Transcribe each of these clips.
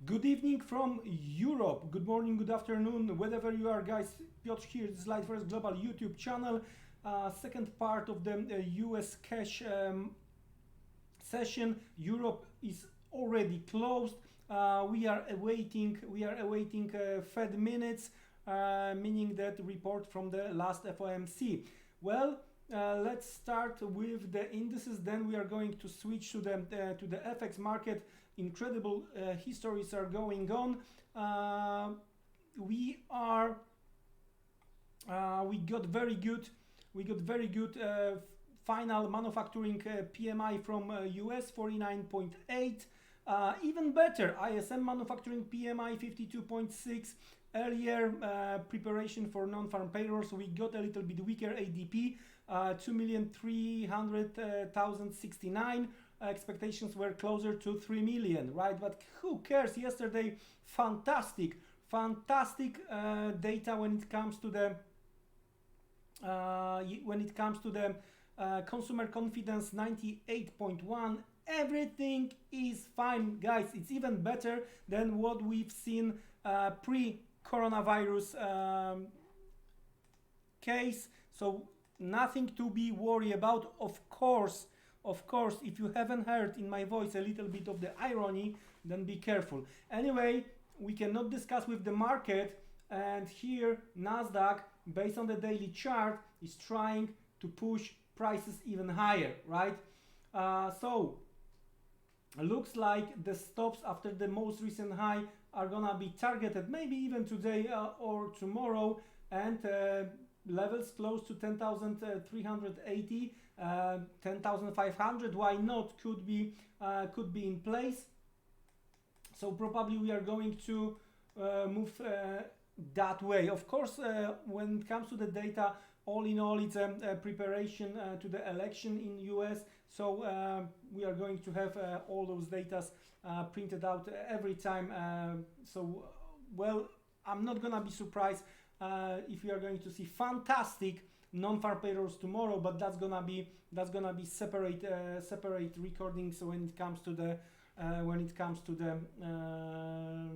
Good evening from Europe. Good morning, good afternoon, wherever you are, guys. Piotr here. This is Light Forex Global YouTube channel. Second part of the US cash session. Europe is already closed. We are awaiting Fed minutes, meaning that report from the last FOMC. Well, let's start with the indices. Then we are going to switch to the FX market. Incredible histories are going on. We got very good final manufacturing PMI from US 49.8. Even better, ISM manufacturing PMI 52.6. Earlier preparation for non-farm payrolls, we got a little bit weaker ADP, 2,300,069. Expectations were closer to 3 million, right? But who cares? Yesterday, fantastic data when it comes to the consumer confidence, 98.1. Everything is fine, guys. It's even better than what we've seen pre-coronavirus case. So nothing to be worried about. Of course, if you haven't heard in my voice a little bit of the irony, then be careful. Anyway, we cannot discuss with the market, and here Nasdaq, based on the daily chart, is trying to push prices even higher, right? So looks like the stops after the most recent high are gonna be targeted, maybe even today or tomorrow, and levels close to 10,380, 10,500. Why not? Could be in place. So probably we are going to move that way. Of course, when it comes to the data, all in all, it's a preparation to the election in US. So we are going to have all those data printed out every time. Well, I'm not gonna be surprised if we are going to see fantastic non-farm payrolls tomorrow, but that's gonna be separate recordings when it comes to the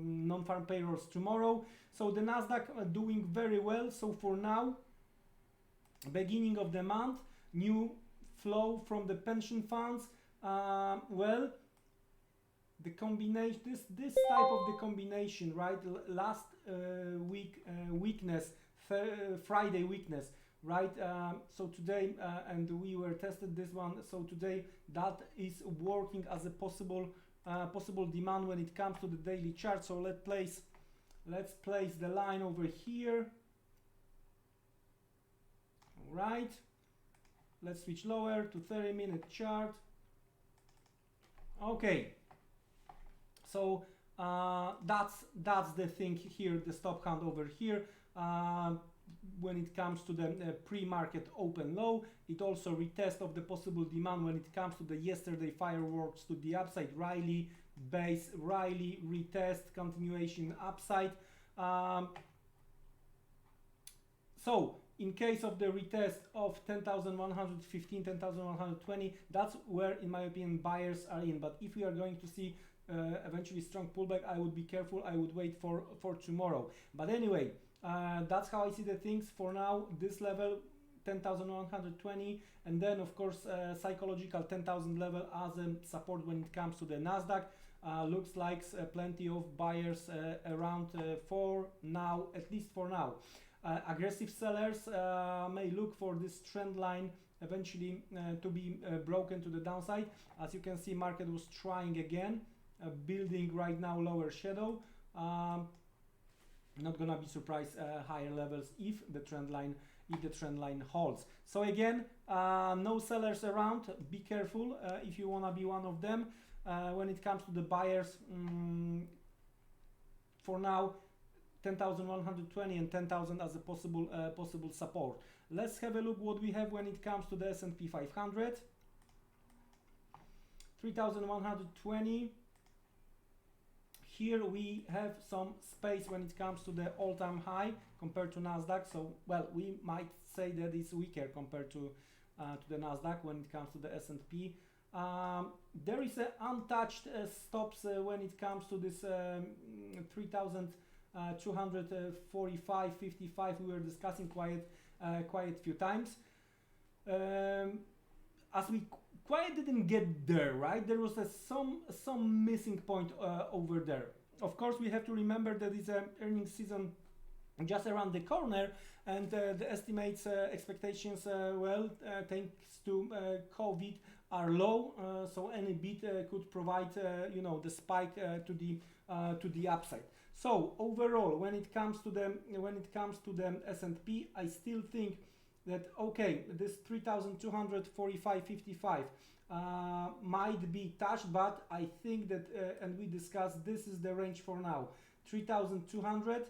non-farm payrolls tomorrow. So the Nasdaq doing very well. So for now, beginning of the month, new flow from the pension funds. Well, the combination, this type of the combination, right? Last week weakness, Friday weakness, right? So today, and we were tested this one. So today that is working as a possible demand when it comes to the daily chart. So let's place the line over here. All right. Let's switch lower to 30-minute chart. Okay. So that's the thing here, the stop count over here. When it comes to the pre-market open low, it also retest of the possible demand when it comes to the yesterday fireworks to the upside, Riley base, Riley retest, continuation upside. So in case of the retest of 10,115, 10,120, that's where, in my opinion, buyers are in. But if we are going to see eventually strong pullback, I would be careful. I would wait for tomorrow. But anyway, that's how I see the things for now. This level, 10,120, and then of course psychological 10,000 level as a support when it comes to the Nasdaq. Looks like plenty of buyers around for now, at least for now. Aggressive sellers may look for this trend line eventually to be broken to the downside. As you can see, market was trying again, building right now lower shadow. Not gonna be surprised higher levels if the trend line holds. So again, no sellers around. Be careful if you wanna be one of them. When it comes to the buyers, for now, 10,120 and 10,000 as a possible support. Let's have a look what we have when it comes to the S&P 500. 3,120. Here we have some space when it comes to the all-time high compared to Nasdaq. So, well, we might say that it's weaker compared to the Nasdaq when it comes to the S&P. There is untouched stops when it comes to this 3,245.55 we were discussing quite few times. As we quite didn't get there, right? There was some missing point over there. Of course, we have to remember that it's an earnings season just around the corner, and the estimates expectations, thanks to COVID, are low. So any bit could provide, the spike to the upside. So overall, when it comes to the S&P, I still think that this 3,245.55 might be touched, but I think that, and we discussed, this is the range for now, 3,200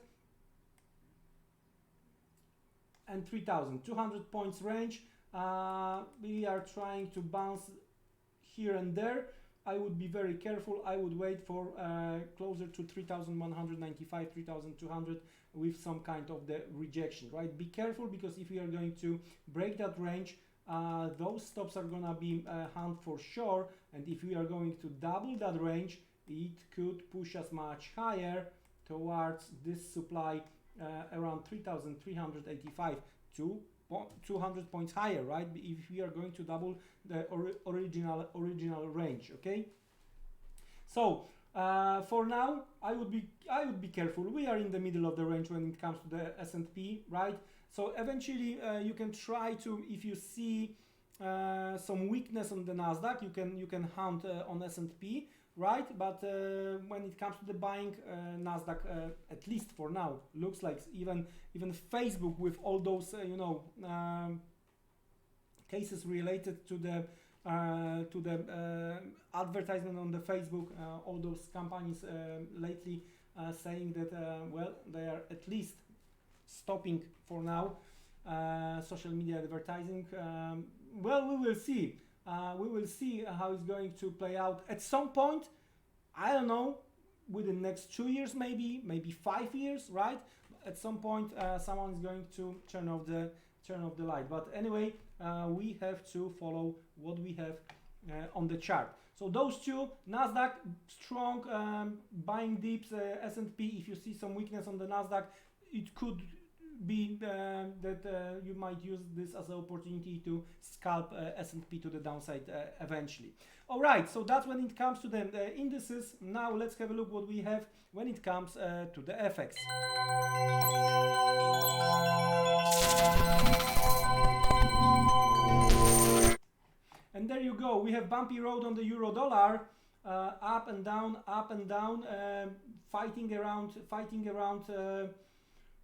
and 3,200 points range. We are trying to bounce here and there. I would be very careful. I would wait for closer to 3,195, 3,200 with some kind of the rejection, right? Be careful, because if we are going to break that range, those stops are gonna be hunt for sure, and if we are going to double that range, it could push us much higher towards this supply around 3,385 to 200 points higher, right? If we are going to double the original range, okay? So for now, I would be careful. We are in the middle of the range when it comes to the S&P, right? So eventually you can try to, if you see some weakness on the Nasdaq, you can hunt on S&P, right? But when it comes to the buying, Nasdaq, at least for now, looks like even Facebook, with all those cases related to the advertisement on the Facebook, all those companies lately saying that they are at least stopping for now social media advertising. We will see. We will see how it's going to play out at some point. I don't know, within the next 2 years, maybe 5 years, right? At some point, someone is going to turn off the light. But anyway, we have to follow what we have on the chart. So those two, Nasdaq strong buying dips, S&P. If you see some weakness on the Nasdaq, it could be that you might use this as an opportunity to scalp S&P to the downside eventually. All right, so that's when it comes to the indices. Now let's have a look what we have when it comes to the FX. And there you go. We have bumpy road on the euro dollar, up and down, fighting around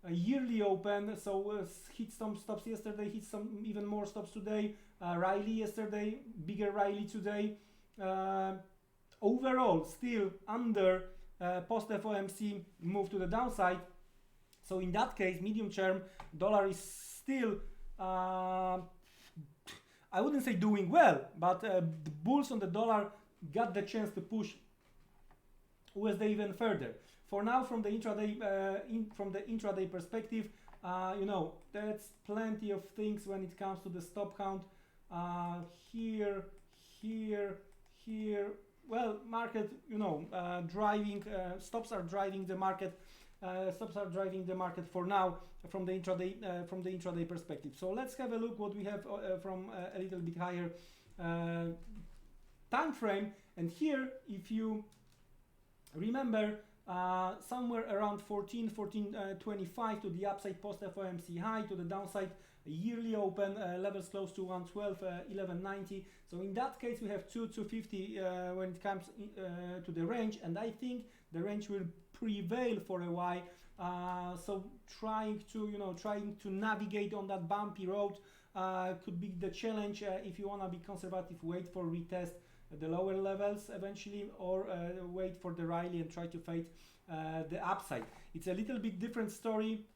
a yearly open. So hit some stops yesterday, hit some even more stops today. Rally yesterday, bigger rally today. Overall, still under post FOMC move to the downside. So in that case, medium term dollar is still, I wouldn't say doing well, but the bulls on the dollar got the chance to push USD even further. For now, from the intraday perspective, that's plenty of things when it comes to the stop count. Here. Well, market, driving stops are driving the market. Stops are driving the market for now from the intraday perspective. So let's have a look what we have from a little bit higher time frame. And here, if you remember, somewhere around 14.25 to the upside post FOMC high, to the downside yearly open, levels close to 112.1190. So in that case we have 250 when it comes to the range, and I think the range will prevail for a while. So trying to navigate on that bumpy road could be the challenge. If you want to be conservative, wait for retest the lower levels eventually, or wait for the rally and try to fade the upside. It's a little bit different story.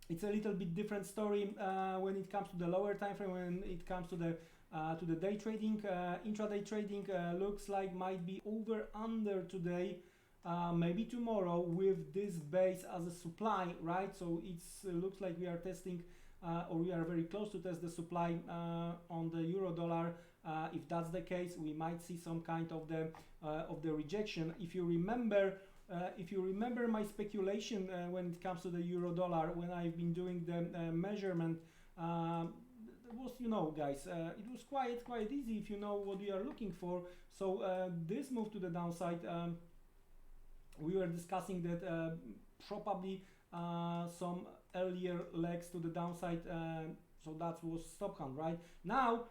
When it comes to the lower time frame. When it comes to the day trading, intraday trading looks like might be over under today, maybe tomorrow, with this base as a supply, right? So it looks like we are testing or we are very close to test the supply on the euro dollar If that's the case, we might see some kind of the rejection. If you remember my speculation when it comes to the euro dollar, when I've been doing the measurement, it was, you know, guys, it was quite easy if you know what you are looking for. So this move to the downside, we were discussing that probably some earlier legs to the downside, so that was stop count, right? Now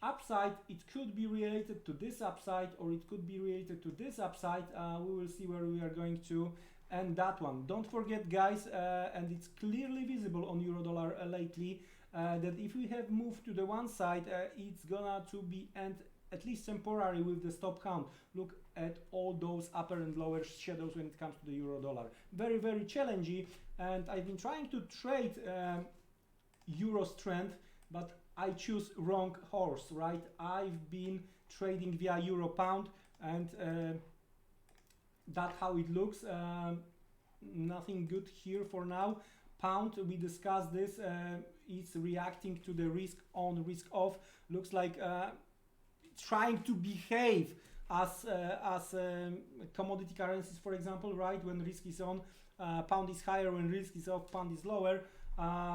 upside, it could be related to this upside, or it could be related to this upside. We will see where we are going to end that one. Don't forget, guys, and it's clearly visible on euro dollar lately, that if we have moved to the one side, it's gonna to be end at least temporary with the stop count. Look at all those upper and lower shadows when it comes to the euro dollar. Very challenging, and I've been trying to trade euro strength, but I choose wrong horse, right? I've been trading via euro pound, and that's how it looks. Nothing good here for now. Pound, we discussed this, it's reacting to the risk on, risk off. Looks like trying to behave as commodity currencies, for example, right? When risk is on, pound is higher; when risk is off, pound is lower.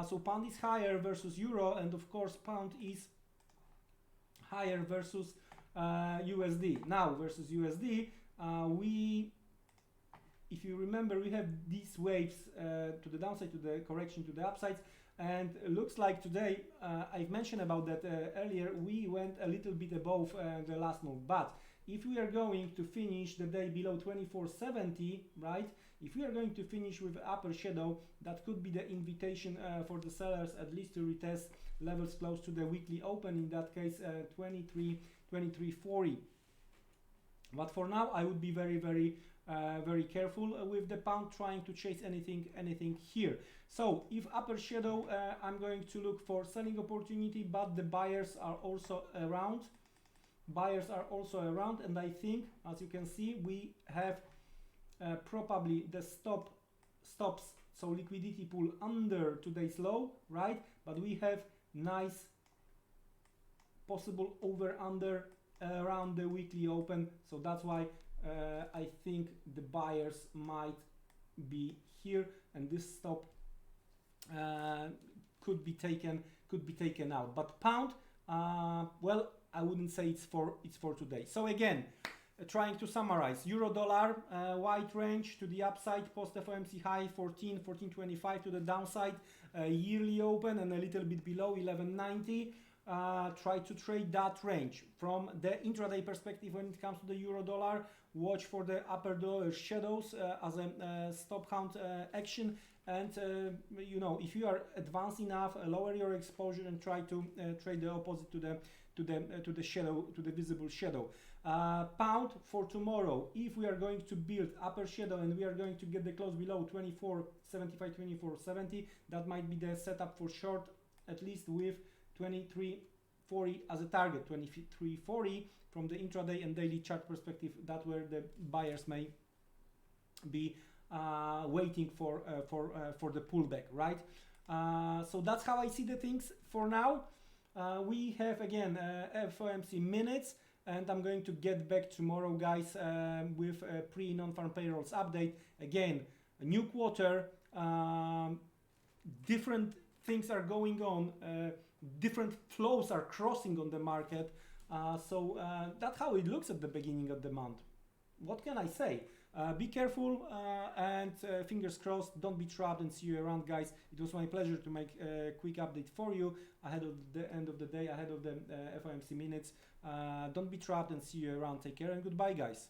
So pound is higher versus euro, and of course pound is higher versus USD. Now versus USD, if you remember, we have these waves to the downside, to the correction, to the upsides, and it looks like today, I've mentioned about that earlier, we went a little bit above the last move. But if we are going to finish the day below 24.70, right? If we are going to finish with upper shadow, that could be the invitation for the sellers at least to retest levels close to the weekly open, in that case 23.40. But for now, I would be very careful with the pound, trying to chase anything here. So if upper shadow, I'm going to look for selling opportunity, but the buyers are also around. And I think, as you can see, we have probably the stops, so liquidity pool under today's low, right? But we have nice possible over under around the weekly open, so that's why I think the buyers might be here, and this stop could be taken out. But pound, well, I wouldn't say it's for today. So again, trying to summarize, euro dollar, wide range to the upside, post FOMC high 14.25 to the downside, yearly open and a little bit below 11.90. Try to trade that range. From the intraday perspective, when it comes to the euro dollar, watch for the upper dollar shadows as a stop count action, and you know, if you are advanced enough, lower your exposure and try to trade the opposite to the shadow, to the visible shadow. Pound for tomorrow, if we are going to build upper shadow and we are going to get the close below 24.75, 24.70, that might be the setup for short, at least with 23.40 as a target. 23.40 from the intraday and daily chart perspective, that's where the buyers may be waiting for the pullback, right? So that's how I see the things for now. We have again FOMC minutes, and I'm going to get back tomorrow, guys, with a pre-non-farm payrolls update. Again, a new quarter, different things are going on, different flows are crossing on the market, so that's how it looks at the beginning of the month. What can I say? Be careful, and fingers crossed, don't be trapped, and see you around, guys. It was my pleasure to make a quick update for you ahead of the end of the day, ahead of the FOMC minutes. Don't be trapped, and see you around. Take care and goodbye, guys.